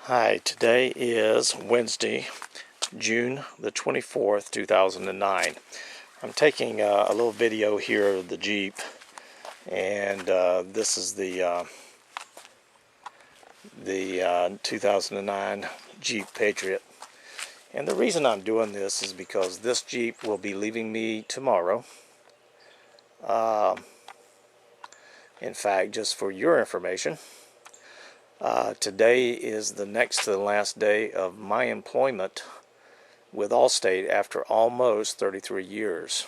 Hi, today is Wednesday, June the 24th, 2009. I'm taking a little video here of the Jeep, and this is the 2009 Jeep Patriot. And the reason I'm doing this is because this Jeep will be leaving me tomorrow. In fact, just for your information, today is the next to the last day of my employment with Allstate after almost 33 years.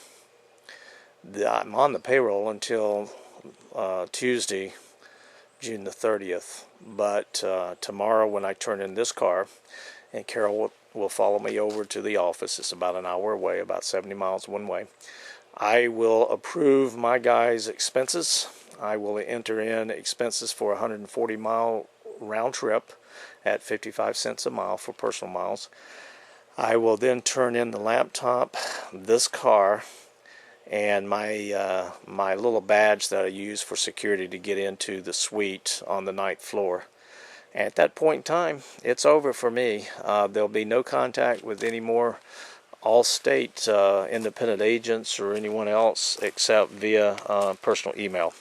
I'm on the payroll until Tuesday, June the 30th. But tomorrow when I turn in this car, and Carol will follow me over to the office, it's about an hour away, about 70 miles one way, I will approve my guys' expenses. I will enter in expenses for a 140-mile round trip at 55 cents a mile for personal miles. I will then turn in the laptop, this car, and my my little badge that I use for security to get into the suite on the 9th floor. At that point in time, it's over for me. There'll be no contact with any more Allstate independent agents or anyone else except via personal email.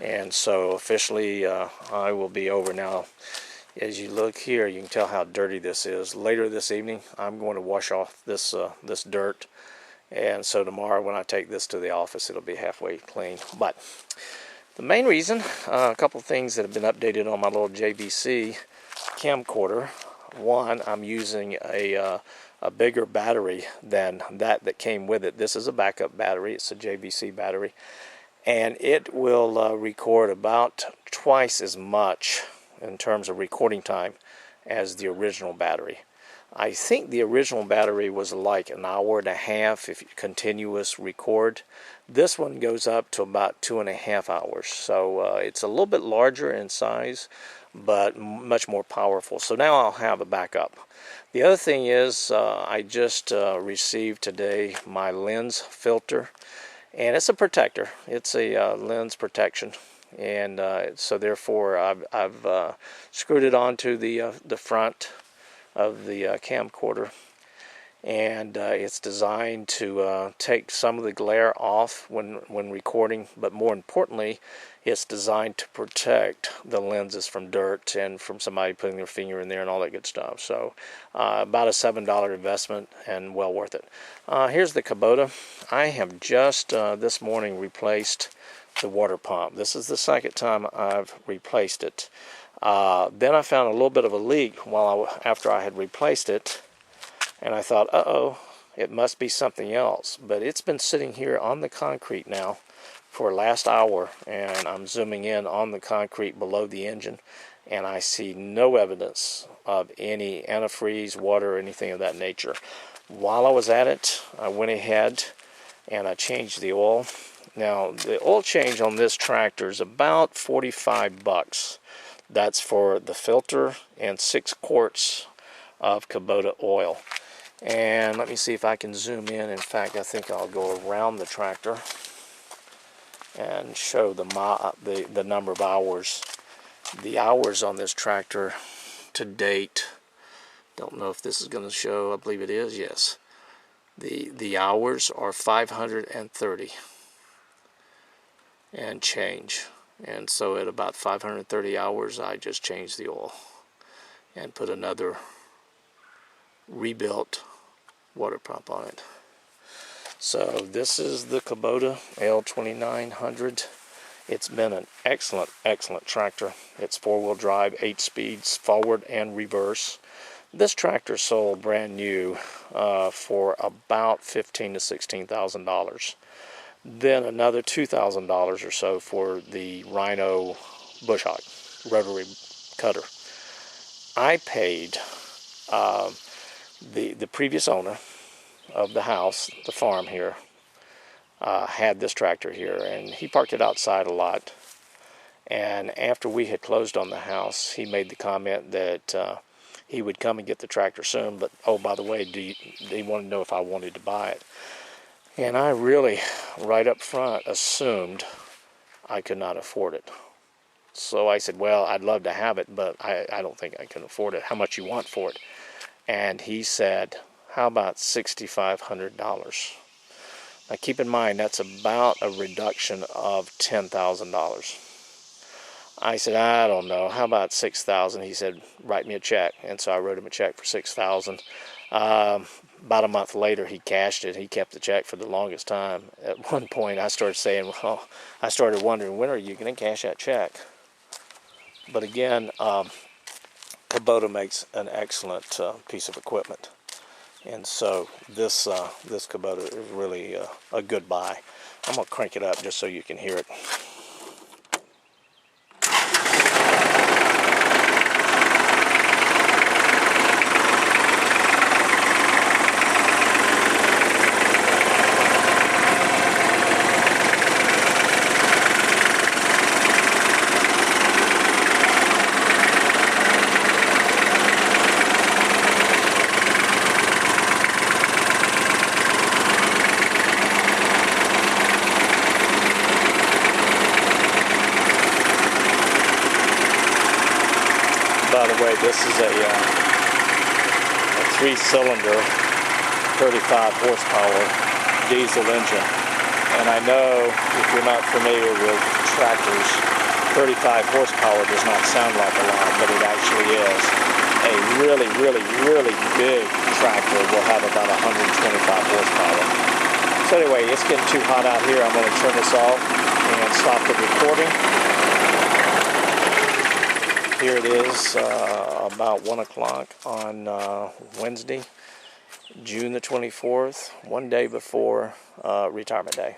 And so officially I will be over now. As you look here, you can tell how dirty this is. Later this evening, I'm going to wash off this this dirt, and so tomorrow when I take this to the office, it'll be halfway clean. But the main reason, a couple things that have been updated on my little JVC camcorder. One, I'm using a bigger battery than that came with it. This is a backup battery. It's a JVC battery. And it will record about twice as much in terms of recording time as the original battery. I think the original battery was like an hour and a half if you continuous record. This one goes up to about 2.5 hours. So it's a little bit larger in size, but much more powerful. So now I'll have a backup. The other thing is I just received today my lens filter. And it's a protector. It's a lens protection, and so therefore I've screwed it onto the front of the camcorder, and it's designed to take some of the glare off when recording. But more importantly, it's designed to protect the lenses from dirt and from somebody putting their finger in there and all that good stuff. So about a $7 investment and well worth it. Here's the Kubota. I have just this morning replaced the water pump. This is the second time I've replaced it. Then I found a little bit of a leak after I had replaced it, and I thought, uh-oh, it must be something else. But it's been sitting here on the concrete now for last hour, and I'm zooming in on the concrete below the engine, and I see no evidence of any antifreeze, water, or anything of that nature. While I was at it, I went ahead and I changed the oil. Now, the oil change on this tractor is about $45. That's for the filter and 6 quarts of Kubota oil. And let me see if I can zoom in. In fact, I think I'll go around the tractor and show the number of hours. The hours on this tractor to date, don't know if this is going to show, I believe it is, yes. The hours are 530 and change. And so at about 530 hours, I just changed the oil and put another rebuilt water pump on it. So this is the Kubota L2900. It's been an excellent tractor. It's 4-wheel drive, 8 speeds, forward and reverse. This tractor sold brand new for about $15,000 to $16,000. Then another $2,000 or so for the Rhino bush hog rotary cutter. I paid the previous owner of the house, the farm here, had this tractor here, and he parked it outside a lot. And after we had closed on the house, he made the comment that he would come and get the tractor soon, but oh, by the way, he wanted to know if I wanted to buy it. And I really, right up front, assumed I could not afford it. So I said, well, I'd love to have it, but I don't think I can afford it. How much you want for it? And he said, how about $6,500? Now keep in mind, that's about a reduction of $10,000. I said, I don't know. How about $6,000? He said, write me a check. And so I wrote him a check for $6,000. About a month later, he cashed it. He kept the check for the longest time. At one point, I started saying, well, I started wondering, when are you going to cash that check? But again, Kubota makes an excellent piece of equipment. And so this Kubota is really a good buy. I'm going to crank it up just so you can hear it. By the way, this is a 3-cylinder, 35 horsepower diesel engine. And I know if you're not familiar with tractors, 35 horsepower does not sound like a lot, but it actually is. A really, really, really big tractor will have about 125 horsepower. So anyway, it's getting too hot out here. I'm going to turn this off and stop the recording. Here it is, about 1 o'clock on Wednesday, June the 24th, one day before retirement day.